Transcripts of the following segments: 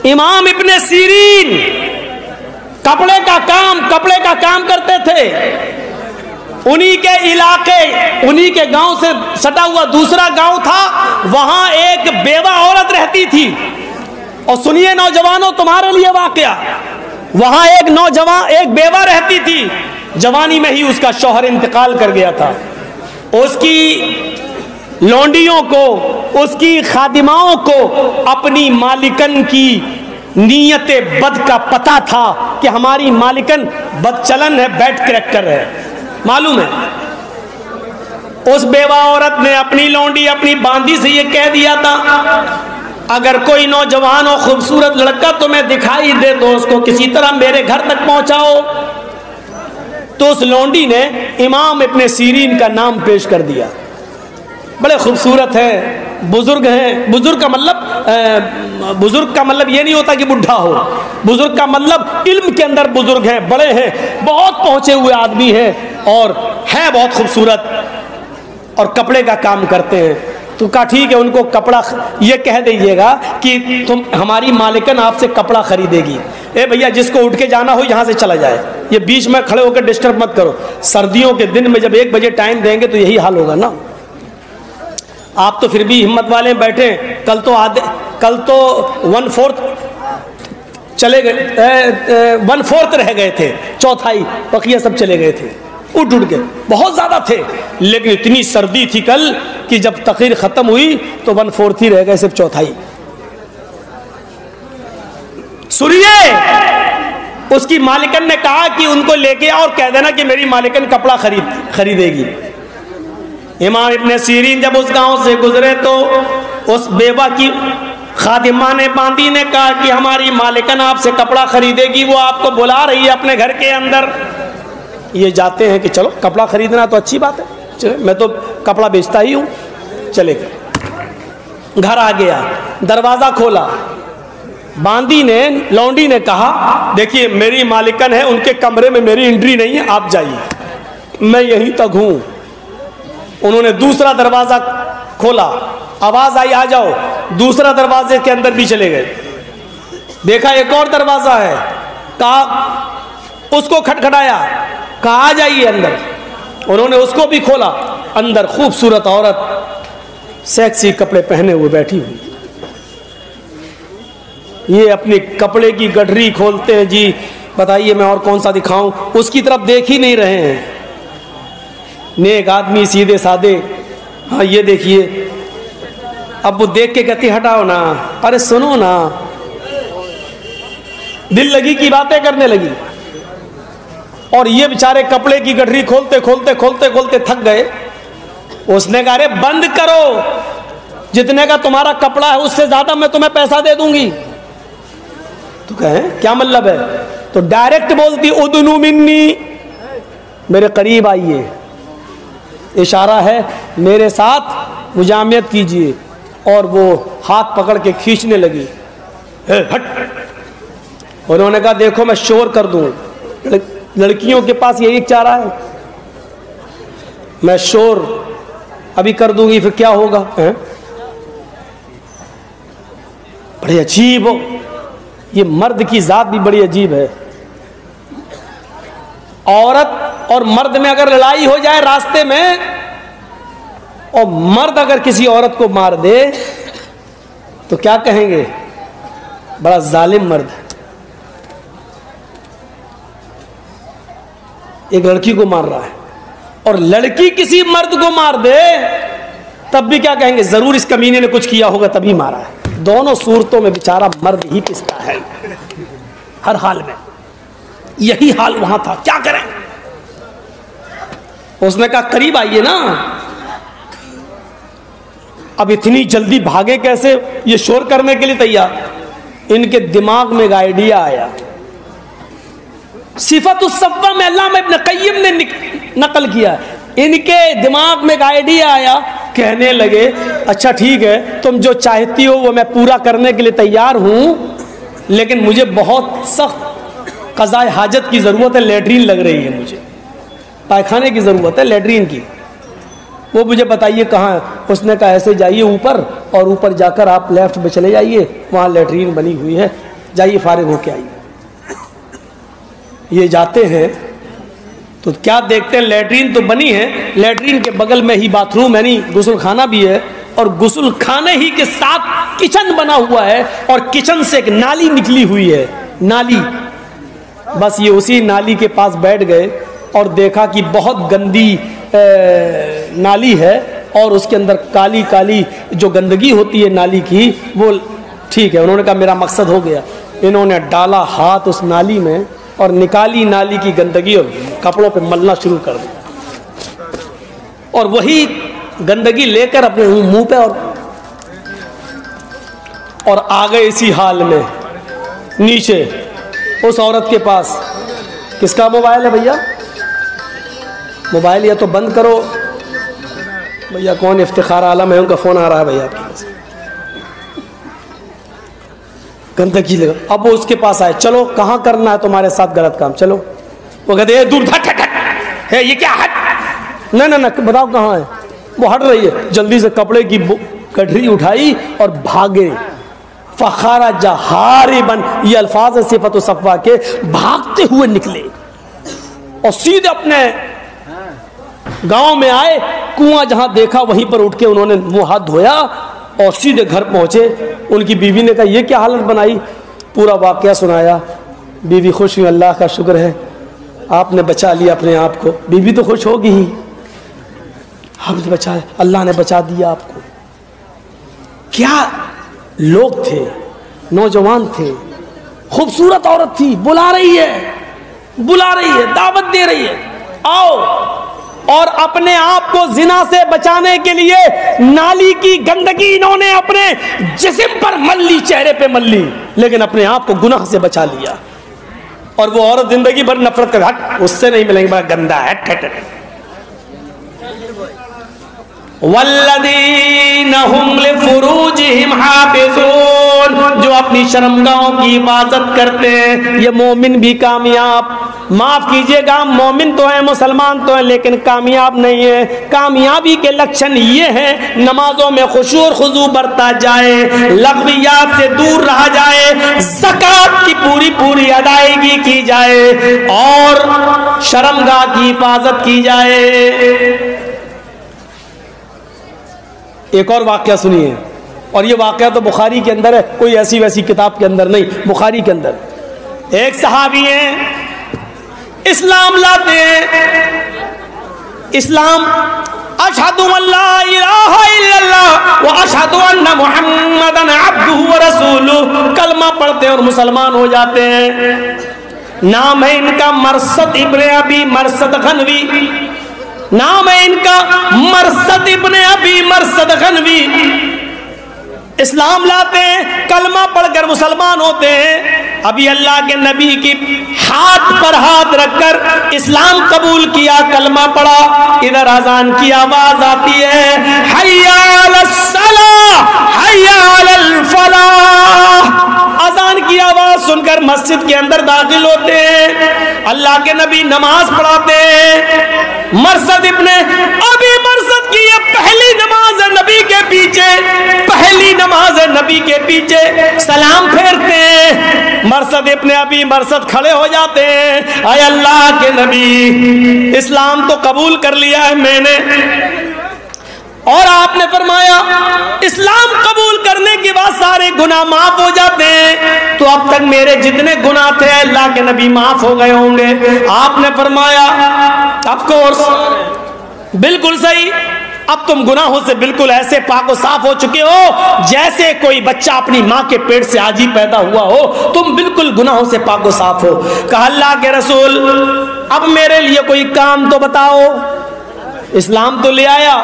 امام ابن سیرین کپڑے کا کام کرتے تھے. انہی کے علاقے، انہی کے گاؤں سے سٹا ہوا دوسرا گاؤں تھا، وہاں ایک بیوہ عورت رہتی تھی. اور سنیے نوجوانوں تمہارے لیے واقعہ، وہاں ایک بیوہ رہتی تھی، جوانی میں ہی اس کا شوہر انتقال کر گیا تھا. اس کی لونڈیوں کو، اس کی خادماؤں کو اپنی مالکن کی نیت بد کا پتہ تھا کہ ہماری مالکن بد چلن ہے، بیڈ کریکٹر ہے، معلوم ہے. اس بیوہ عورت نے اپنی لونڈی، اپنی باندی سے یہ کہہ دیا تھا اگر کوئی نوجوان اور خوبصورت لڑکا تمہیں دکھائی دے تو اس کو کسی طرح میرے گھر تک پہنچاؤ. تو اس لونڈی نے امام ابن سیرین کا نام پیش کر دیا. بڑے خوبصورت ہیں، بزرگ ہیں. بزرگ کا مطلب یہ نہیں ہوتا کہ بڈھا ہو. بزرگ کا مطلب علم کے اندر بزرگ ہیں، بڑے ہیں، بہت پہنچے ہوئے آدمی ہیں اور ہیں بہت خوبصورت اور کپڑے کا کام کرتے ہیں. تو کہا ٹھیک ہے، ان کو کپڑا یہ کہہ دیجئے گا کہ تم ہماری مالکن آپ سے کپڑا خریدے گی. اے بھیا جس کو اٹھ کے جانا ہو یہاں سے چلا جائے، یہ بیچ میں کھڑے ہو کے ڈسٹرب مت کرو. سردیوں کے دن میں جب 1 بجے ٹائم دیں گے تو یہی حال ہوگا نا. آپ تو پھر بھی ہمت والے بیٹھے. کل تو 1/4 چلے گئے، 1/4 رہ گئے تھے، چوتھائی بقیہ سب چلے گئے تھے اٹھ کے. بہت زیادہ تھے لیکن اتنی سردی تھی کل کہ جب تقریر ختم ہوئی تو 1/4 ہی رہ گئے، صرف چوتھائی. سنیے، اس کی مالکن نے کہا کہ ان کو لے کے اور کہہ دینا کہ میری مالکن کپڑا خریدے گی. امام ابن سیرین جب اس گاؤں سے گزرے تو اس بیوہ کی خادمہ نے، باندی نے کہا کہ ہماری مالکن آپ سے کپڑا خریدے گی، وہ آپ کو بلا رہی ہے اپنے گھر کے اندر. یہ جاتے ہیں کہ چلو کپڑا خریدنا تو اچھی بات ہے، چلے میں تو کپڑا بیچتا ہی ہوں. چلے گئے، گھر آ گیا، دروازہ کھولا. باندی نے، لونڈی نے کہا دیکھیے میری مالکن ہے، ان کے کمرے میں میری انٹری نہیں ہے، آپ جائیے، میں یہیں تک ہوں. انہوں نے دوسرا دروازہ کھولا، آواز آئی آ جاؤ. دوسرا دروازے کے اندر بھی چلے گئے، دیکھا ایک اور دروازہ ہے، کہا اس کو کھٹکھٹایا، کہا آ جائیے اندر. انہوں نے اس کو بھی کھولا. اندر خوبصورت عورت سیکسی کپڑے پہنے ہوئے بیٹھی ہوئی. یہ اپنے کپڑے کی گٹری کھولتے ہیں، جی بتائیے میں اور کون سا دکھاؤں. اس کی طرف دیکھ ہی نہیں رہے ہیں. نیک آدمی سیدھے سادے، ہاں یہ دیکھیے. اب وہ دیکھ کے کہتی ہٹاؤ نا، ارے سنو نا. دل لگی کی باتیں کرنے لگی. اور یہ بیچارے کپڑے کی گٹری کھولتے تھک گئے. اس نے کہا ارے بند کرو، جتنے کا تمہارا کپڑا ہے اس سے زیادہ میں تمہیں پیسہ دے دوں گی. تو کہیں کیا مطلب ہے؟ تو ڈائریکٹ بولتی ادنو منی، میرے قریب آئیے. اشارہ ہے میرے ساتھ مجامعت کیجئے. اور وہ ہاتھ پکڑ کے کھینچنے لگی. ہٹ. انہوں نے کہا دیکھو میں شور کر دوں، لڑکیوں کے پاس یہی ایک چارہ ہے، میں شور ابھی کر دوں گی پھر کیا ہوگا. بڑے عجیب ہو، یہ مرد کی ذات بھی بڑی عجیب ہے. عورت اور مرد میں اگر لڑائی ہو جائے راستے میں، اور مرد اگر کسی عورت کو مار دے تو کیا کہیں گے؟ بڑا ظالم مرد ہے. ایک لڑکی کو مار رہا ہے اور لڑکی کسی مرد کو مار دے تب بھی کیا کہیں گے؟ ضرور اس کمینے نے کچھ کیا ہوگا تبھی مارا ہے. دونوں صورتوں میں بیچارہ مرد ہی پستا ہے ہر حال میں. یہی حال وہاں تھا، کیا کریں؟ اس نے کہا قریب آئیے نا. اب اتنی جلدی بھاگے کیسے؟ یہ شور کرنے کے لیے تیار. ان کے دماغ میں ایک آئیڈیا آیا. صفت الصفہ میں علامہ ابن قیم نے نقل کیا. ان کے دماغ میں ایک آئیڈیا آیا، کہنے لگے اچھا ٹھیک ہے تم جو چاہتی ہو وہ میں پورا کرنے کے لیے تیار ہوں، لیکن مجھے بہت سخت قضاء حاجت کی ضرورت ہے، لیٹرین لگ رہی ہے، مجھے پائخانے کی ضرورت ہے، لیٹرین کی. وہ مجھے بتائیے کہاں ہے؟ اس نے کہا ایسے جائیے اوپر، اور اوپر جا کر آپ لیفٹ میں چلے جائیے، وہاں لیٹرین بنی ہوئی ہے، جائیے فارغ ہو کے آئیے. یہ جاتے ہیں تو کیا دیکھتے ہیں, لیٹرین تو بنی ہے, لیٹرین کے بغل میں ہی باتھ روم یعنی غسل خانہ بھی ہے, اور غسل خانے ہی کے ساتھ کچن بنا ہوا ہے, اور کچن سے ایک نالی نکلی ہوئی ہے, نالی. بس یہ اسی نالی کے پاس بیٹھ گئے اور دیکھا کہ بہت گندی نالی ہے, اور اس کے اندر کالی کالی جو گندگی ہوتی ہے نالی کی وہ ٹھیک ہے. انہوں نے کہا میرا مقصد ہو گیا. انہوں نے ڈالا ہاتھ اس نالی میں اور نکالی نالی کی گندگی اور کپڑوں پہ ملنا شروع کر دیا, اور وہی گندگی لے کر اپنے منہ پہ اور آ گئے اسی حال میں نیچے. اس عورت کے پاس کس کا موبائل ہے بھیا؟ موبائل یا تو بند کرو بھیا. کون افتخار عالم ہے, ان کا فون آ رہا ہے بھیا آپ کے پاس. گندگی لگا. اب وہ اس کے پاس آئے, چلو کہاں کرنا ہے تمہارے ساتھ غلط کام, چلو. وہ کہتے ہیں دور ہٹ ہٹ ہٹ ہے, یہ کیا ہٹ, نہ بتاؤ کہاں ہے. وہ ہٹ رہی ہے, جلدی سے کپڑے کی کٹری اٹھائی اور بھاگے. فخرج ہاربا, یہ الفاظ صفت و صفوا کے, بھاگتے ہوئے نکلے اور سیدھے اپنے گاؤں میں آئے. کنواں جہاں دیکھا وہیں پر اٹھ کے انہوں نے منہ ہاتھ دھویا اور سیدھے گھر پہنچے. ان کی بیوی نے کہا یہ کیا حالت بنائی؟ پورا واقعہ سنایا. بیوی خوش ہوئی, اللہ کا شکر ہے آپ نے بچا لیا اپنے آپ کو. بیوی تو خوش ہوگی ہی, آپ نے بچایا, اللہ نے بچا دیا آپ کو. کیا لوگ تھے, نوجوان تھے, خوبصورت عورت تھی, بلا رہی ہے, دعوت دے رہی ہے, آؤ. اور اپنے آپ کو زنا سے بچانے کے لیے نالی کی گندگی انہوں نے اپنے جسم پر مل لی, چہرے پہ مل لی, لیکن اپنے آپ کو گناہ سے بچا لیا. اور وہ عورت زندگی بھر نفرت کر, ہٹ اس سے نہیں ملیں گے, بڑا گندا ہے, ہٹ ہٹ. والذین هم لفروجہم حافظون, جو اپنی شرمگاہوں کی حفاظت کرتے ہیں. یہ مومن بھی کامیاب, معاف کیجئے گا, مومن تو ہیں, مسلمان تو ہیں, لیکن کامیاب نہیں ہیں. کامیابی کے لکشن یہ ہیں, نمازوں میں خشوع اور خضوع برتا جائے, لغویات سے دور رہا جائے, زکوٰۃ کی پوری ادائیگی کی جائے, اور شرمگاہ کی حفاظت کی جائے. ایک اور واقعہ سنیے, اور یہ واقعہ تو بخاری کے اندر ہے, کوئی ایسی ویسی کتاب کے اندر نہیں, بخاری کے اندر. ایک صحابی ہیں, اسلام لاتے ہیں. اسلام اشہد ان لا الہ الا اللہ واشہد ان محمدا عبدہ ورسولہ, کلمہ پڑھتے ہیں اور مسلمان ہو جاتے ہیں. نام ہے ان کا مرثد ابن ابی مرثد غنوی, نام ہے ان کا مرثد ابن ابی مرثد غنوی. اسلام لاتے ہیں, کلمہ پڑھ کر مسلمان ہوتے ہیں. ابھی اللہ کے نبی کی ہاتھ پر ہاتھ رکھ کر اسلام قبول کیا, کلمہ پڑھا. ادھر اذان کی آواز آتی ہے, حی علی الصلاۃ حی علی الفلاح. اذان کی آواز سن کر مسجد کے اندر داخل ہوتے ہیں. اللہ کے نبی نماز پڑھاتے ہیں. مرثد ابن ابی مرثد کی یہ پہلی نماز ہے نبی کے پیچھے, پہلی نماز ہے نبی کے پیچھے. سلام پھیرتے ہیں, مرثد ابن ابی مرثد کھڑے ہو جاتے ہیں, اے اللہ کے نبی اسلام تو قبول کر لیا ہے میں نے, اور آپ نے فرمایا اسلام قبول کرنے کے بعد سارے گناہ معاف ہو جاتے ہیں, تو اب تک میرے جتنے گناہ تھے اللہ کے نبی معاف ہو گئے ہوں گے. آپ نے فرمایا آف کورس, بالکل صحیح, اب تم گناہوں سے بالکل ایسے پاک و صاف ہو چکے ہو جیسے کوئی بچہ اپنی ماں کے پیٹ سے آج ہی پیدا ہوا ہو, تم بالکل گناہوں سے پاک و صاف ہو. کہا اللہ کے رسول اب میرے لیے کوئی کام تو بتاؤ. اسلام تو لے آیا,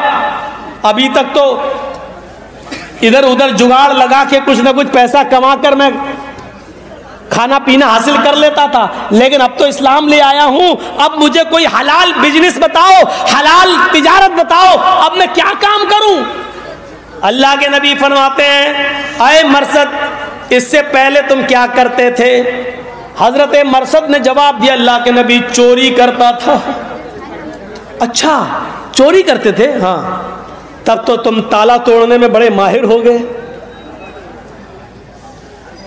ابھی تک تو ادھر ادھر جگاڑ لگا کے کچھ نہ کچھ پیسہ کما کر میں کھانا پینا حاصل کر لیتا تھا, لیکن اب تو اسلام لے آیا ہوں, اب مجھے کوئی حلال بزنس بتاؤ, حلال تجارت بتاؤ, اب میں کیا کام کروں. اللہ کے نبی فرماتے ہیں اے مرثد اس سے پہلے تم کیا کرتے تھے؟ حضرت مرثد نے جواب دیا اللہ کے نبی چوری کرتا تھا. اچھا چوری کرتے تھے, ہاں, تب تو تم تالا توڑنے میں بڑے ماہر ہو گئے.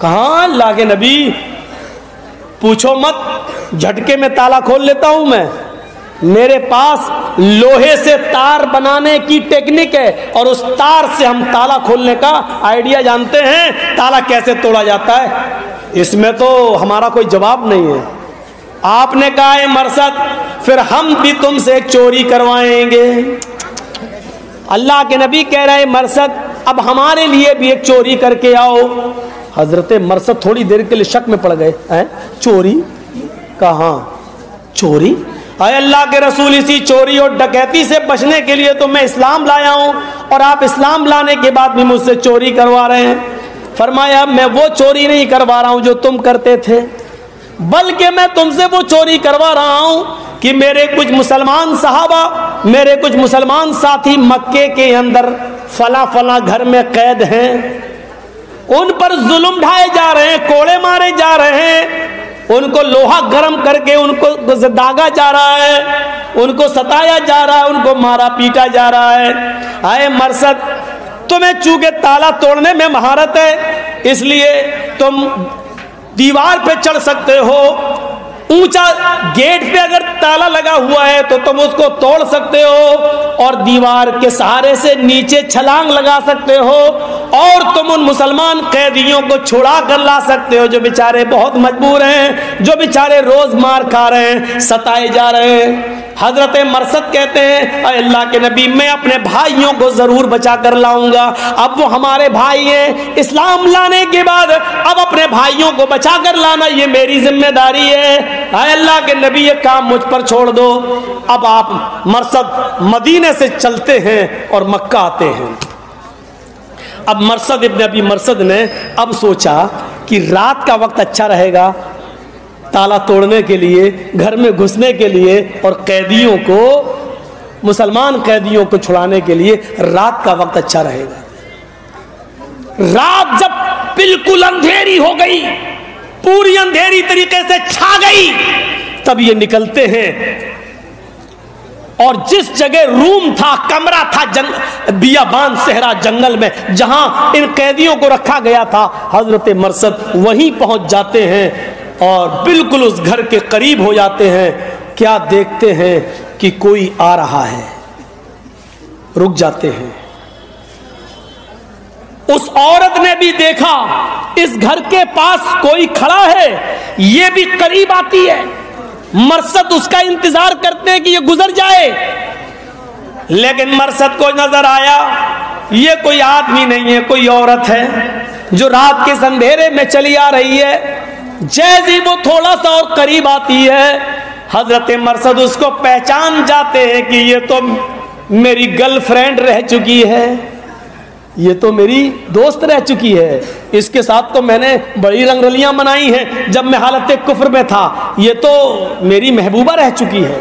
کہاں اللہ کے نبی پوچھو مت، جھٹکے میں تالا کھول لیتا ہوں میں، میرے پاس لوہے سے تار بنانے کی ٹیکنک ہے اور اس تار سے ہم تالا کھولنے کا آئیڈیا جانتے ہیں، تالا کیسے توڑا جاتا ہے، اس میں تو ہمارا کوئی جواب نہیں ہے۔ آپ نے کہا ہے مرثد پھر ہم بھی تم سے ایک چوری کروائیں گے۔ اللہ کے نبی کہہ رہے مرثد اب ہمارے لیے بھی ایک چوری کر کے آؤ۔ حضرت مرثد تھوڑی دیر کے لیے شک میں پڑ گئے، چوری؟ کہاں چوری؟ اے اللہ کے رسول اسی چوری اور ڈکیتی سے بچنے کے لیے تو میں اسلام لایا ہوں اور آپ اسلام لانے کے بعد بھی مجھ سے چوری کروا رہے ہیں۔ فرمایا میں وہ چوری نہیں کروا رہا ہوں جو تم کرتے تھے، بلکہ میں تم سے وہ چوری کروا رہا ہوں کہ میرے کچھ مسلمان صحابہ، میرے کچھ مسلمان ساتھی مکے کے اندر فلاں فلاں گھر میں قید ہیں، ان پر ظلم ڈھائے جا رہے ہیں، کوڑے مارے جا رہے ہیں، ان کو لوہا گرم کر کے ان کو داغا جا رہا ہے، ان کو ستایا جا رہا ہے، ان کو مارا پیٹا جا رہا ہے۔ اے مرثد تمہیں چونکہ تالا توڑنے میں مہارت ہے اس لیے تم دیوار پہ چڑھ سکتے ہو، اونچا گیٹ پہ اگر تالا لگا ہوا ہے تو تم اس کو توڑ سکتے ہو اور دیوار کے سہارے سے نیچے چھلانگ لگا سکتے ہو اور تم ان مسلمان قیدیوں کو چھڑا کر لا سکتے ہو جو بیچارے بہت مجبور ہیں، جو بیچارے روز مار کھا رہے ہیں، ستائے جا رہے ہیں۔ حضرت مرثد کہتے ہیں اے اللہ کے نبی میں اپنے بھائیوں کو ضرور بچا کر لاؤں گا، اب وہ ہمارے بھائی ہیں، اسلام لانے کے بعد اب اپنے بھائیوں کو بچا کر لانا یہ میری ذمہ داری ہے۔ اے اللہ کے نبی یہ کام مجھ پر چھوڑ دو۔ اب آپ مرثد مدینے سے چلتے ہیں اور مکہ آتے ہیں۔ اب مرثد ابن ابی مرثد نے اب سوچا کہ رات کا وقت اچھا رہے گا تالا توڑنے کے لیے، گھر میں گھسنے کے لیے اور قیدیوں کو، مسلمان قیدیوں کو چھڑانے کے لیے رات کا وقت اچھا رہے گا۔ رات جب بالکل اندھیری ہو گئی، پوری اندھیری طریقے سے چھا گئی، تب یہ نکلتے ہیں اور جس جگہ روم تھا، کمرہ تھا بیابان صحرا جنگل میں جہاں ان قیدیوں کو رکھا گیا تھا، حضرت مرثد وہیں پہنچ جاتے ہیں اور بالکل اس گھر کے قریب ہو جاتے ہیں۔ کیا دیکھتے ہیں کہ کوئی آ رہا ہے، رک جاتے ہیں۔ اس عورت نے بھی دیکھا اس گھر کے پاس کوئی کھڑا ہے، یہ بھی قریب آتی ہے۔ مرثد اس کا انتظار کرتے ہیں کہ یہ گزر جائے، لیکن مرثد کو نظر آیا یہ کوئی آدمی نہیں ہے، کوئی عورت ہے جو رات کے اندھیرے میں چلی آ رہی ہے۔ جیسے وہ تھوڑا سا اور قریب آتی ہے، حضرت مرثد اس کو پہچان جاتے ہیں کہ یہ تو میری گرل فرینڈ رہ چکی ہے، یہ تو میری دوست رہ چکی ہے، اس کے ساتھ تو میں نے بڑی رنگ رلیاں منائی ہیں جب میں حالت کفر میں تھا، یہ تو میری محبوبہ رہ چکی ہے۔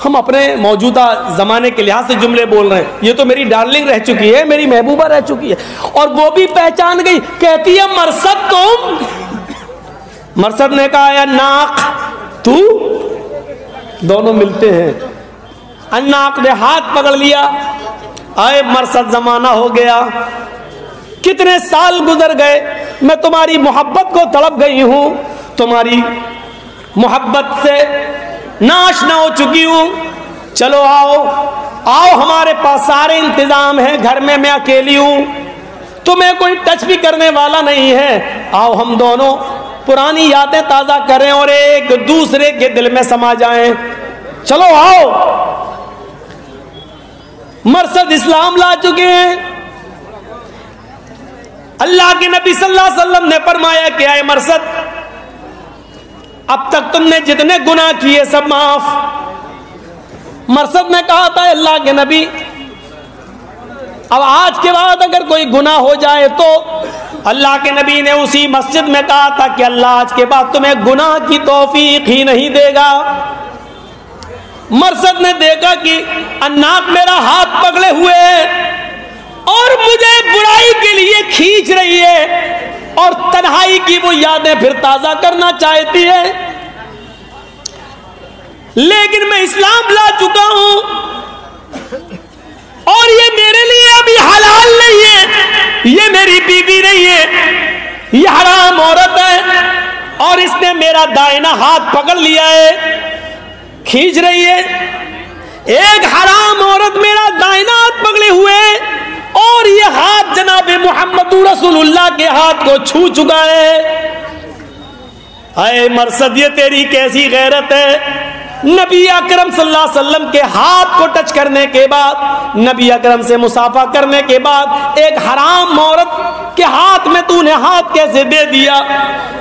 ہم اپنے موجودہ زمانے کے لحاظ سے جملے بول رہے ہیں، یہ تو میری ڈارلنگ رہ چکی ہے، میری محبوبہ رہ چکی ہے۔ اور وہ بھی پہچان گئی، کہتی ہے مرثد تم؟ مرثد نے کہا یا ناق تو؟ دونوں ملتے ہیں، الناق نے ہاتھ پکڑ لیا، اے مرثد زمانہ ہو گیا، کتنے سال گزر گئے، میں تمہاری محبت کو تڑپ گئی ہوں، تمہاری محبت سے ناشنا ہو چکی ہوں، چلو آؤ آؤ ہمارے پاس سارے انتظام ہیں، گھر میں میں اکیلی ہوں، تمہیں کوئی ٹچ بھی کرنے والا نہیں ہے، آؤ ہم دونوں پرانی یادیں تازہ کریں اور ایک دوسرے کے دل میں سما جائیں، چلو آؤ۔ مرثد اسلام لا چکے ہیں۔ اللہ کے نبی صلی اللہ علیہ وسلم نے فرمایا کہ اے مرثد اب تک تم نے جتنے گناہ کیے سب معاف۔ مرثد نے کہا تھا اللہ کے نبی اب آج کے بعد اگر کوئی گناہ ہو جائے تو، اللہ کے نبی نے اسی مسجد میں کہا تھا کہ اللہ آج کے بعد تمہیں گناہ کی توفیق ہی نہیں دے گا۔ مرثد نے دیکھا کہ الناق میرا ہاتھ پکڑے ہوئے ہے اور مجھے برائی کے لیے کھینچ رہی ہے اور تنہائی کی وہ یادیں پھر تازہ کرنا چاہتی ہے، لیکن میں اسلام لا چکا ہوں اور یہ میرے لیے ابھی حلال نہیں ہے، یہ میری بیوی نہیں ہے، عورت ہے اور اس نے میرا دائنا ہاتھ پکڑ لیا ہے, کھینچ رہی ہے. ایک حرام عورت میرا دائنا ہاتھ پکڑے ہوئے اور یہ ہاتھ جناب محمد رسول اللہ کے ہاتھ کو چھو چکا ہے. اے مرصد, یہ تیری کیسی غیرت ہے؟ نبی اکرم صلی اللہ علیہ وسلم کے ہاتھ کو ٹچ کرنے کے بعد, نبی اکرم سے مصافحہ کرنے کے بعد ایک حرام عورت کے ہاتھ میں تو نے ہاتھ کیسے دے دیا؟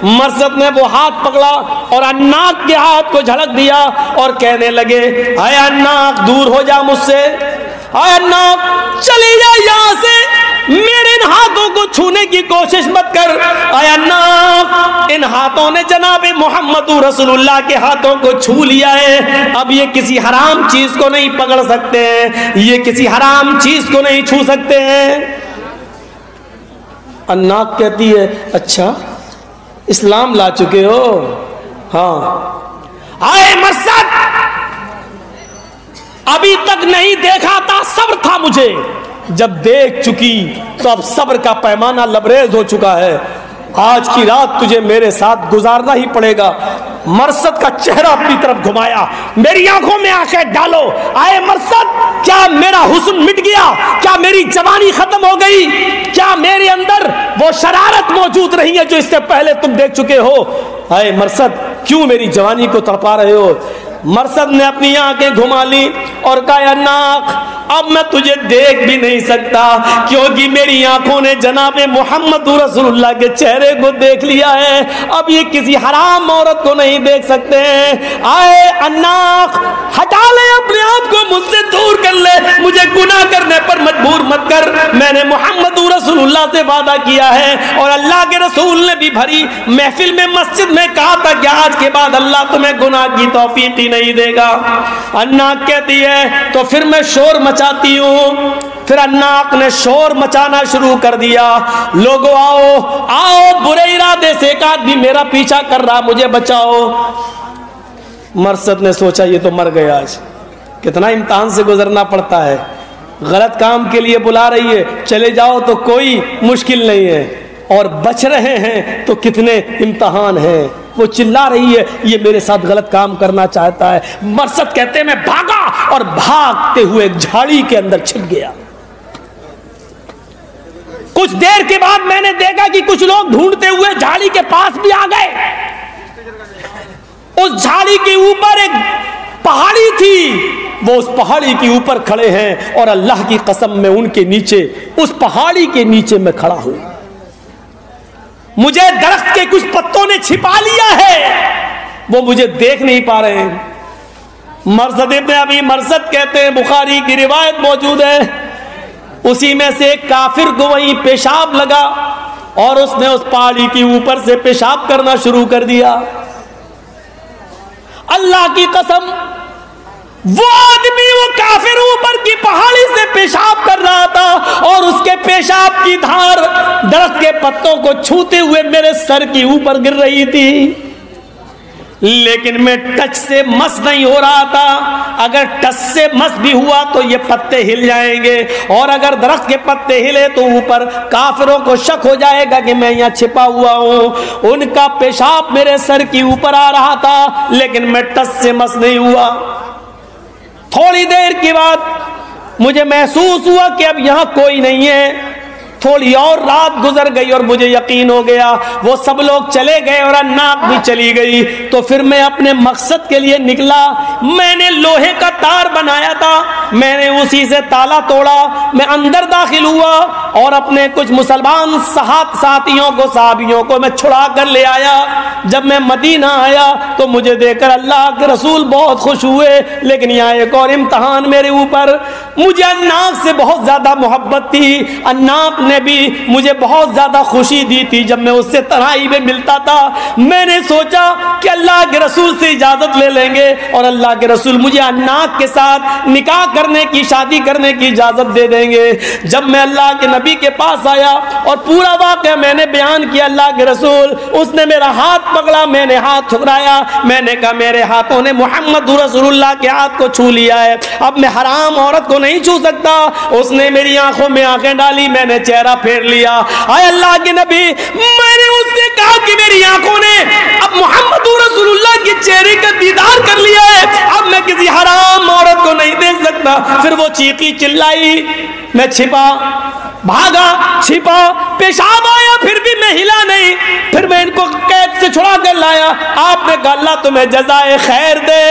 مرصد نے وہ ہاتھ پکڑا اور عناق کے ہاتھ کو جھڑک دیا اور کہنے لگے, اے عناق دور ہو جا مجھ سے, اے عناق چلی جا یہاں سے, میرے ان ہاتھوں کو چھونے کی کوشش مت کر. اے عناق, ان ہاتھوں نے جناب محمد رسول اللہ کے ہاتھوں کو چھو لیا ہے, اب یہ کسی حرام چیز کو نہیں پکڑ سکتے ہیں, یہ کسی حرام چیز کو نہیں چھو سکتے ہیں. عناق کہتی ہے, اچھا اسلام لا چکے ہو؟ ہاں. آئے مرصد, ابھی تک نہیں دیکھا تھا, صبر تھا مجھے, جب دیکھ چکی تو اب صبر کا پیمانہ لبریز ہو چکا ہے, آج کی رات تجھے میرے ساتھ گزارنا ہی پڑے گا. مرصد کا چہرہ اپنی طرف گھمایا, میری آنکھوں میں آنکھیں ڈالو. آئے مرصد, کیا میرا حسن مٹ گیا؟ کیا میری جوانی ختم ہو گئی؟ کیا میرے اندر وہ شرارت موجود رہی ہے جو اس سے پہلے تم دیکھ چکے ہو؟ آئے مرصد, کیوں میری جوانی کو تڑپا رہے ہو؟ مرصد نے اپنی آنکھیں گھما لی اور کہا, عناق اب میں تجھے دیکھ بھی نہیں سکتا کیونکہ میری آنکھوں نے جناب محمد رسول اللہ کے چہرے کو دیکھ لیا ہے, اب یہ کسی حرام عورت کو نہیں دیکھ سکتے ہیں. آئے عناق, ہٹا لے اپنے آپ کو مجھ سے دور کر لے, مجھے گناہ کرنے پر مجبور مت کر. میں نے محمد رسول اللہ سے وعدہ کیا ہے اور اللہ کے رسول نے بھی بھری محفل میں مسجد میں کہا تھا کہ آج کے بعد اللہ تمہیں گناہ کی توفیق نہیں دے گا. عناق کہتی ہے, تو پھر میں شور مچاتی ہوں. پھر عناق نے شور مچانا شروع کر دیا, لوگو آؤ آؤ, برے ارادے سے ایک آدمی میرا پیچھا کر رہا, مجھے بچاؤ. مرصد نے سوچا یہ تو مر گیا, آج کتنا امتحان سے گزرنا پڑتا ہے, غلط کام کے لیے بلا رہی ہے, چلے جاؤ تو کوئی مشکل نہیں ہے, اور بچ رہے ہیں تو کتنے امتحان ہیں. وہ چلا رہی ہے, یہ میرے ساتھ غلط کام کرنا چاہتا ہے. مرصد کہتے ہیں میں بھاگا اور بھاگتے ہوئے ایک جھاڑی کے اندر چھپ گیا. کچھ دیر کے بعد میں نے دیکھا کہ کچھ لوگ ڈھونڈتے ہوئے جھاڑی کے پاس بھی آ گئے. اس جھاڑی کے اوپر ایک پہاڑی تھی, وہ اس پہاڑی کے اوپر کھڑے ہیں اور اللہ کی قسم میں ان کے نیچے, اس پہاڑی کے نیچے میں کھڑا ہوں. مجھے درخت کے کچھ پتوں نے چھپا لیا ہے, وہ مجھے دیکھ نہیں پا رہے ہیں. مرصد ابن ابی مرصد کہتے ہیں, بخاری کی روایت موجود ہے, اسی میں سے ایک کافر کو وہیں پیشاب لگا اور اس نے اس پہاڑی کے اوپر سے پیشاب کرنا شروع کر دیا. اللہ کی قسم, وہ آدمی, وہ کافر اوپر کی پہاڑی سے پیشاب کر رہا تھا اور اس کے پیشاب کی دھار درخت کے پتوں کو چھوتے ہوئے میرے سر کے اوپر گر رہی تھی, لیکن میں ٹچ سے مس نہیں ہو رہا تھا. اگر ٹچ سے مس بھی ہوا تو یہ پتے ہل جائیں گے, اور اگر درخت کے پتے ہلے تو اوپر کافروں کو شک ہو جائے گا کہ میں یہاں چھپا ہوا ہوں. ان کا پیشاب میرے سر کے اوپر آ رہا تھا لیکن میں ٹچ سے مس نہیں ہوا. تھوڑی دیر کے بعد مجھے محسوس ہوا کہ اب یہاں کوئی نہیں ہے. تھوڑی اور رات گزر گئی اور مجھے یقین ہو گیا وہ سب لوگ چلے گئے اور عناق بھی چلی گئی. تو پھر میں اپنے مقصد کے لیے نکلا. میں نے لوہے کا تار بنایا تھا, میں نے اسی سے تالا توڑا, میں اندر داخل ہوا اور اپنے کچھ مسلمان ساتھیوں کو, صحابیوں کو میں چھڑا کر لے آیا. جب میں مدینہ آیا تو مجھے دیکھ کر اللہ کے رسول بہت خوش ہوئے, لیکن یہاں ایک اور امتحان میرے اوپر. مجھے عناق سے بہت زیادہ محبت تھی, عناق نے بھی مجھے بہت زیادہ خوشی دی تھی جب میں اس سے تنہائی میں ملتا تھا. میں نے سوچا کہ اللہ کے رسول سے اجازت لے لیں گے اور اللہ کے رسول مجھے عناق کے ساتھ نکاح کرنے کی, شادی کرنے کی اجازت دے دیں گے. جب میں اللہ کے نبی کے پاس آیا اور پورا واقعہ میں نے بیان کیا, اللہ کے رسول, اس نے میرا ہاتھ پکڑا, میں نے ہاتھ ٹھکرایا, میں نے کہا میرے ہاتھوں نے محمد رسول اللہ کے ہاتھ کو چھو لیا ہے, اب میں حرام عورت کو نہیں چھو سکتا. اس نے میری آنکھوں میں آنکھیں ڈالی, میں نے چہرہ پھیر لیا. اے اللہ کے نبی, میں نے اس سے کہا کہ میں میری آنکھوں نے اب محمد رسول اللہ کے چہرے کا دیدار کر لیا ہے، اب میں کسی حرام عورت کو نہیں دیکھ سکتا۔ پھر وہ چیخی چلائی، میں چھپا، بھاگا، چھپا، پیشاب آیا پھر بھی میں ہلا نہیں، پھر میں ان کو قید سے چھڑا کر لایا۔ آپ نے کہا اللہ تمہیں جزائے خیر دے،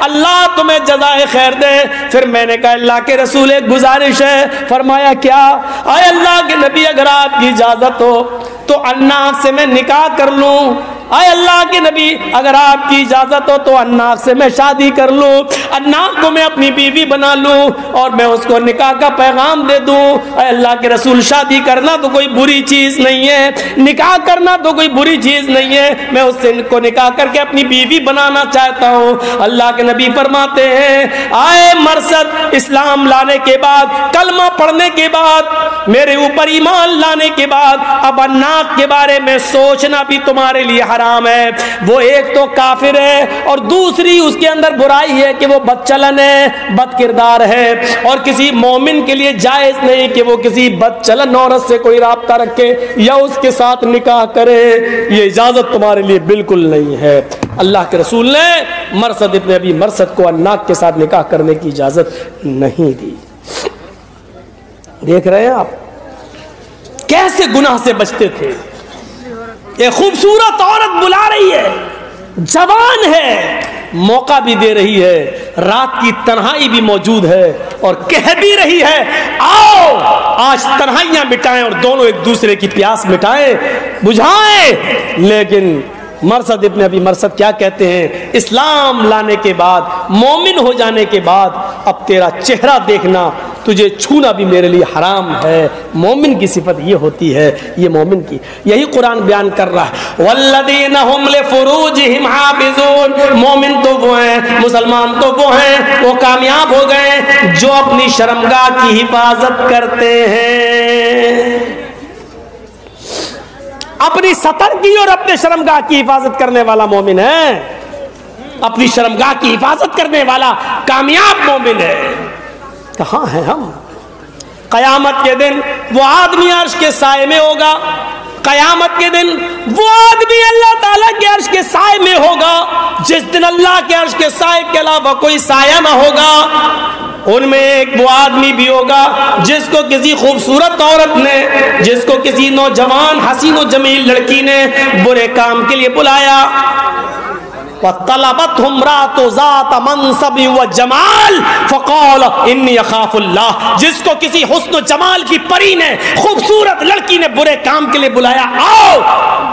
اللہ تمہیں جزائے خیر دے۔ پھر میں نے کہا اللہ کے رسول ایک گزارش ہے۔ فرمایا کیا؟ اے اللہ کے نبی اگر آپ کی اجازت ہو تو اناق سے میں نکاح کر لوں۔ اے اللہ کے نبی اگر آپ کی اجازت ہو تو اناق سے میں شادی کر لوں، اناق کو میں اپنی بیوی بنا لوں اور میں اس کو نکاح کا پیغام دے دوں۔ اے اللہ کے رسول شادی کرنا تو کوئی بری چیز نہیں ہے، نکاح کرنا تو کوئی بری چیز نہیں ہے، میں اس سے کو نکاح کر کے اپنی بیوی بنانا چاہتا ہوں۔ اللہ کے نبی فرماتے ہیں آئے مرثد اسلام لانے کے بعد، کلمہ پڑھنے کے بعد، میرے اوپر ایمان لانے کے بعد اب اناق کے بارے میں سوچنا بھی تمہارے لیے حرام ہے۔ وہ ایک تو کافر ہے اور دوسری اس کے اندر برائی ہے کہ وہ بد چلن ہے، بد کردار ہے، اور کسی مومن کے لیے جائز نہیں کہ وہ کسی بد چلن عورت سے کوئی رابطہ رکھے یا اس کے ساتھ نکاح کرے، یہ اجازت تمہارے لیے بالکل نہیں ہے۔ اللہ کے رسول نے مرثد ابن ابی مرثد کو اناق کے ساتھ نکاح کرنے کی اجازت نہیں دی۔ دیکھ رہے ہیں آپ کیسے گناہ سے بچتے تھے۔ ایک خوبصورت عورت بلا رہی ہے، جوان ہے، موقع بھی دے رہی ہے، رات کی تنہائی بھی موجود ہے اور کہہ بھی رہی ہے آؤ آج تنہائیاں مٹائیں اور دونوں ایک دوسرے کی پیاس مٹائیں، بجھائیں۔ لیکن مرثد ابن ابی مرثد کیا کہتے ہیں؟ اسلام لانے کے بعد، مومن ہو جانے کے بعد اب تیرا چہرہ دیکھنا، تجھے چھونا بھی میرے لیے حرام ہے۔ مومن کی صفت یہ ہوتی ہے، یہ مومن کی، یہی قرآن بیان کر رہا ہے والذین هم لفروجہم حافظون۔ مومن تو وہ ہیں، مسلمان تو وہ ہیں، وہ کامیاب ہو گئے جو اپنی شرمگاہ کی حفاظت کرتے ہیں، اپنی سطر کی اور اپنے شرمگاہ کی حفاظت کرنے والا مومن ہے، اپنی شرمگاہ کی حفاظت کرنے والا کامیاب مومن ہے۔ کہاں ہیں ہم؟ قیامت کے دن وہ آدمی عرش کے سائے میں ہوگا، قیامت کے دن وہ آدمی اللہ تعالیٰ کے عرش کے سائے میں ہوگا، جس دن اللہ کے عرش کے سائے کے علاوہ کوئی سایہ نہ ہوگا۔ ان میں ایک وہ آدمی بھی ہوگا جس کو کسی خوبصورت عورت نے، جس کو کسی نوجوان حسین و جمیل لڑکی نے برے کام کے لیے بلایا، وَطَلَبَتْهُ امْرَأَةٌ ذَاتَ مَنْصَبٍ وَجَمَالٍ فَقَالَ إِنِّي أَخَافُ اللَّهَ۔ جس کو کسی حسن و جمال کی پری نے، خوبصورت لڑکی نے برے کام کے لیے بلایا، آؤ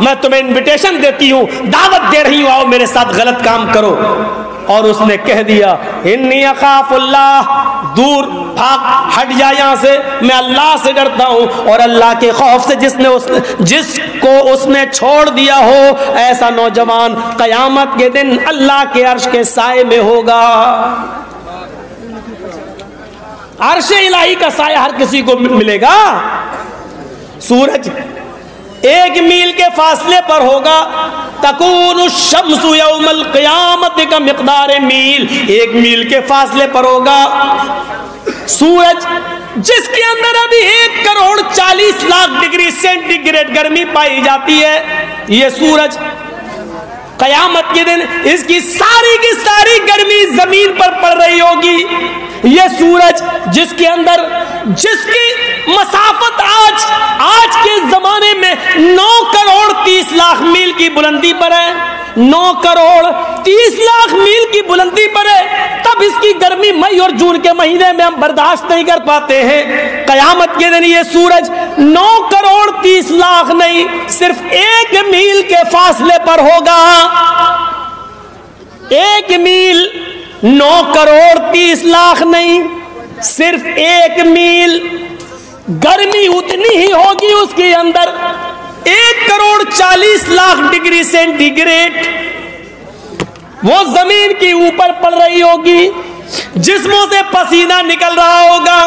میں تمہیں انویٹیشن دیتی ہوں، دعوت دے رہی ہوں، آؤ میرے ساتھ غلط کام کرو، اور اس نے کہہ دیا انی اخاف اللہ، دور بھاگ ہٹ جا یہاں سے، میں اللہ سے ڈرتا ہوں، اور اللہ کے خوف سے جس کو اس نے چھوڑ دیا ہو ایسا نوجوان قیامت کے دن اللہ کے عرش کے سائے میں ہوگا۔ عرش الہی کا سایہ ہر کسی کو ملے گا۔ سورج 1 میل کے فاصلے پر ہوگا، تکون الشمس یوم القیامت کا مقدار میل، 1 میل کے فاصلے پر ہوگا سورج، جس کے اندر ابھی 1,40,00,000 ڈگری سینٹی گریڈ گرمی پائی جاتی ہے، یہ سورج قیامت کے دن اس کی ساری گرمی زمین پر پڑ رہی ہوگی۔ یہ سورج جس کے اندر جس کی مسافت آج کے زمانے میں 9,30,00,000 میل کی بلندی پر ہے، 9,30,00,000 میل کی بلندی پر ہے، تب اس کی گرمی مئی اور جون کے مہینے میں ہم برداشت نہیں کر پاتے ہیں۔ قیامت کے دن یہ سورج 9,30,00,000 نہیں، صرف 1 میل کے فاصلے پر ہوگا۔ 1 میل 9,30,00,000 نہیں، صرف 1 میل، گرمی اتنی ہی ہوگی اس کے اندر 1,40,00,000 ڈگری سینٹی گریڈ، وہ زمین کے اوپر پڑ رہی ہوگی، جسموں سے پسینہ نکل رہا ہوگا،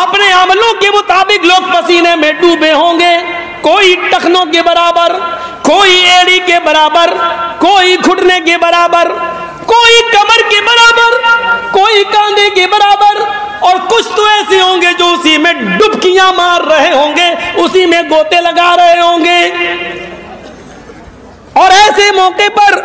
اپنے عملوں کے مطابق لوگ پسینے میں ڈوبے ہوں گے، کوئی ٹخنوں کے برابر، کوئی ایڑی کے برابر، کوئی گھٹنے کے برابر، کوئی کمر کے برابر، کوئی کاندھے کے برابر، اور کچھ تو ایسے ہوں گے جو اسی میں ڈبکیاں مار رہے ہوں گے، اسی میں گوتے لگا رہے ہوں گے۔ ایسے موقع پر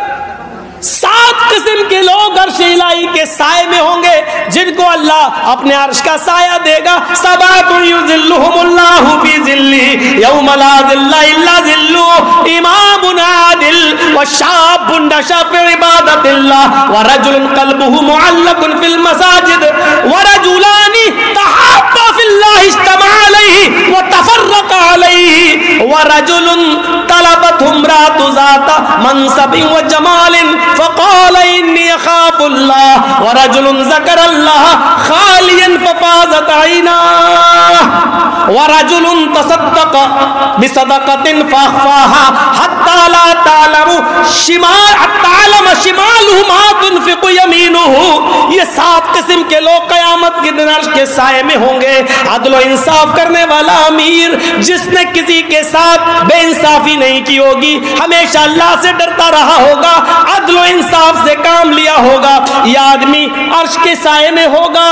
7 قسم کے لوگ عرش الہی کے سائے میں ہوں گے جن کو اللہ اپنے عرش کا سایہ دے گا. سبعۃ یظلھم اللہ فی ظلہ یوم لا ظل الا ظلہ امام عادل وشاب نشأ فی عبادۃ اللہ ورجل قلبہ معلق فی المساجد ورجلان تحابا فی اللہ اجتمعا علیہ وتفرقا علیہ ورجل طلبته امرأة ذات منصب وجمال فقال انی اخاف اللہ ورجل ذکر اللہ خالیا ففاضت عیناہ ورجل تصدق بصدقۃ فاخفاها حتى لا تعلم شمالہ ما تنفق یمینہ. یہ 7 قسم کے لوگ قیامت کے دن عرش کے سائے میں ہوں گے. عدل و انصاف کرنے والا امیر جس نے کسی کے ساتھ بے انصافی نہیں کی ہوگی, ہمیشہ اللہ سے ڈرتا رہا ہوگا, عدل و انصاف سے کام لیا ہوگا, یہ آدمی عرش کے سائے میں ہوگا.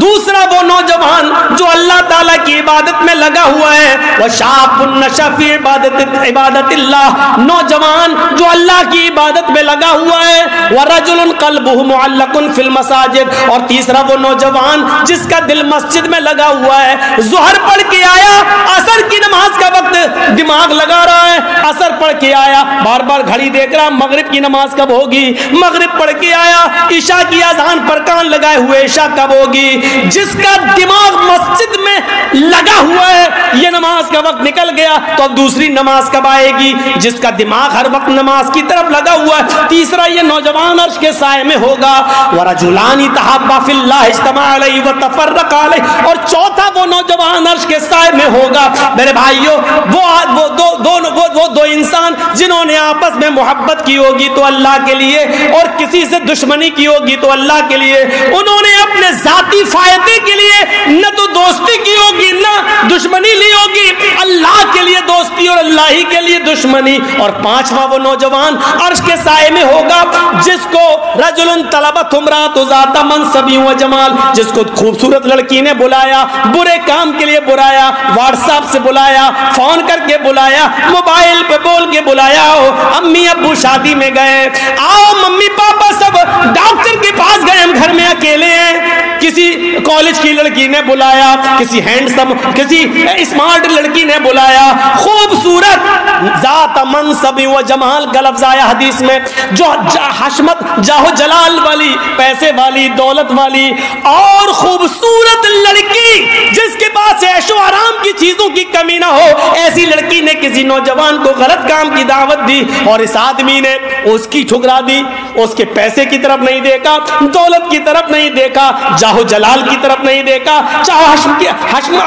دوسرا وہ نوجوان جو اللہ تعالیٰ کی عبادت میں لگا ہوا ہے, وشاب نشأ فی عبادت اللہ, نوجوان جو اللہ کی عبادت میں لگا ہوا ہے, ورجل قلبہ معلق فی المساجد, اور تیسرا وہ نوجوان جس کا دل مسجد میں لگا ہوا ہے. ظہر پڑھ کے آیا, عصر کی نماز کا وقت دماغ لگا رہا ہے, عصر پڑھ کے آیا, بار بار گھڑی دیکھ رہا مغرب کی نماز کب ہوگی, مغرب پڑھ کے آیا, عشاء کی اذان پر کان لگائے ہوئے عشاء کب ہوگی. جس کا دماغ مسجد میں لگا ہوا ہے, یہ نماز کا وقت نکل گیا تو اب دوسری نماز کب آئے گی. جس کا دماغ ہر وقت نماز کی طرف لگا ہوا ہے, تیسرا یہ نوجوان عرش کے سائے میں ہوگا. ورجلان تحابا فی اللہ اجتمعا علیہ وتفرقا علیہ, اور چوتھا وہ نوجوان عرش کے سائے میں ہوگا. میرے بھائیوں, وہ دو انسان جنہوں نے آپس میں محبت کی ہوگی تو اللہ کے لیے, اور کسی سے دشمنی کی ہوگی تو اللہ کے لیے, انہوں نے اپنے ذاتی فائدے کے لیے نہ تو دوستی کی ہوگی نہ دشمنی لی ہوگی, اللہ کے لیے دوستی اور اللہ ہی کے لیے دشمنی. اور پانچواں وہ نوجوان عرش کے سائے میں ہوگا جس کو رجل طلبت امرأۃ ذات منصب و جمال, جس کو خوبصورت لڑکی نے بلایا, برے کام کے لیے بلایا, واٹس ایپ سے بلایا, فون کر کے بلایا, موبائل پہ بول کے بلایا, ہو امی ابو شادی میں گئے, آؤ ممی پاپا سب ڈاکٹر کے پاس گئے, ہم گھر میں اکیلے ہیں. کسی کالج کی لڑکی نے بلایا, کسی ہینڈسم کسی اسمارٹ لڑکی نے بلایا, خوبصورت ذات منصب و جمال کا لفظ آیا حدیث میں, جو حشمت جاہو جلال والی, پیسے والی, دولت والی اور خوبصورت لڑکی جس کے پاس عیش و آرام کی چیزوں کی کمی نہ ہو, ایسی لڑکی نے کسی نوجوان کو غلط کام کی دعوت دی اور اس آدمی نے اس کی ٹھکرا دی. اس کے پیسے کی طرف نہیں دیکھا, دولت کی طرف نہیں دیکھا, جاہو جلال کی طرف نہیں دیکھا, چاہے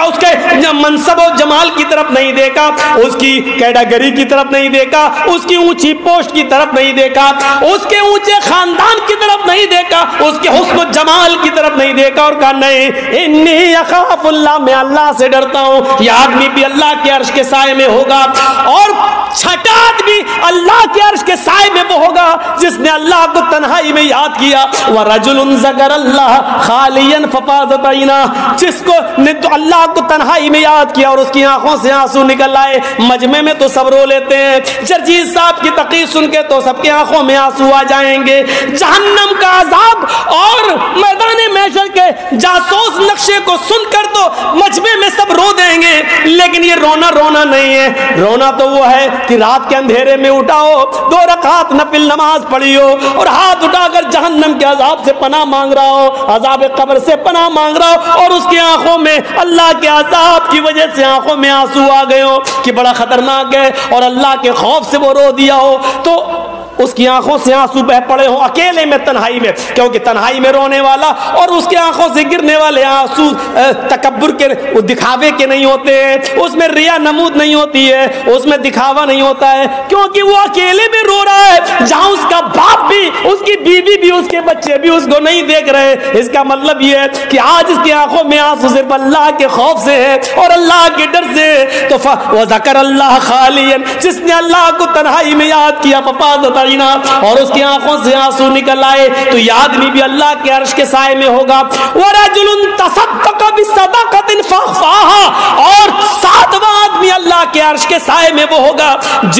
اس کے منصب و جمال کی طرف نہیں دیکھا, اس کی کیٹاگری کی طرف نہیں دیکھا, اس کی اونچی پوسٹ کی طرف نہیں دیکھا, اس کے اونچے خاندان کی طرف نہیں دیکھا, اس کے حسن و جمال کی طرف نہیں دیکھا, اور کہا نہیں انی اخاف اللہ, میں اللہ سے ڈرتا ہوں. یہ آدمی بھی اللہ کے عرش کے سائے میں ہوگا. اور چھٹا آدمی اللہ کے عرش کے سائے میں وہ ہوگا جس نے اللہ کو تنہائی میں یاد کیا. وَرَجُلٌ ذَكَرَ اللَّهَ خَالِيًا فَفَاضَتْ عَيْنَاهُ, جس کو نے تو اللہ کو تنہائی میں یاد کیا اور اس کی آنکھوں سے آنسو نکل آئے. مجمع میں تو سب رو لیتے ہیں, جرجیز صاحب کی تقریر سن کے تو سب کی آنکھوں میں آنسو آ جائیں گے. جہنم کا عذاب اور میدان محشر کے جاسوس نقشے کو سن کر تو مجمع میں سب رو دیں گے, لیکن یہ رونا رونا نہیں ہے. رونا تو وہ ہے کہ رات کے اندھیرے میں اٹھاؤ, 2 رکعت نفل نماز پڑھی ہو اور ہاتھ اٹھا کر جہنم کے عذاب سے پناہ مانگ رہا ہو, عذاب قبر سے پناہ مانگ رہا ہو, اور اس کی آنکھوں میں اللہ کے عذاب کی وجہ سے آنکھوں میں آنسو آ گئے ہو کہ بڑا خطرناک ہے, اور اللہ کے خوف سے وہ رو دیا ہو تو اس کی آنکھوں سے آنسو بہ پڑے ہوں اکیلے میں تنہائی میں, کیونکہ تنہائی میں رونے والا اور اس کی آنکھوں سے گرنے والے آنسو تکبر کے دکھاوے کے نہیں ہوتے ہیں, اس میں ریا نمود نہیں ہوتی ہے, اس میں دکھاوا نہیں ہوتا ہے, کیونکہ وہ اکیلے میں رو رہا ہے جہاں اس کا باپ بھی, اس کی بیوی بھی, اس کے بچے بھی اس کو نہیں دیکھ رہے. اس کا مطلب یہ ہے کہ آج اس کی آنکھوں میں آنسو صرف اللہ کے خوف سے ہے اور اللہ کے ڈر سے. تو وَذَكَرَ اللَّهَ خَالِيًا, جس نے اللہ کو تنہائی میں یاد کیا, فَفَاضَتْ اور اس کی آنکھوں سے آنسو نکل آئے, تو یہ آدمی بھی اللہ کے عرش کے سائے میں ہوگا. وَرَجُلٌ تَصَدَّقَ بِصَدَقَةٍ فَأَخْفَاهَا, اور 7واں آدمی اللہ کے عرش کے سائے میں وہ ہوگا جس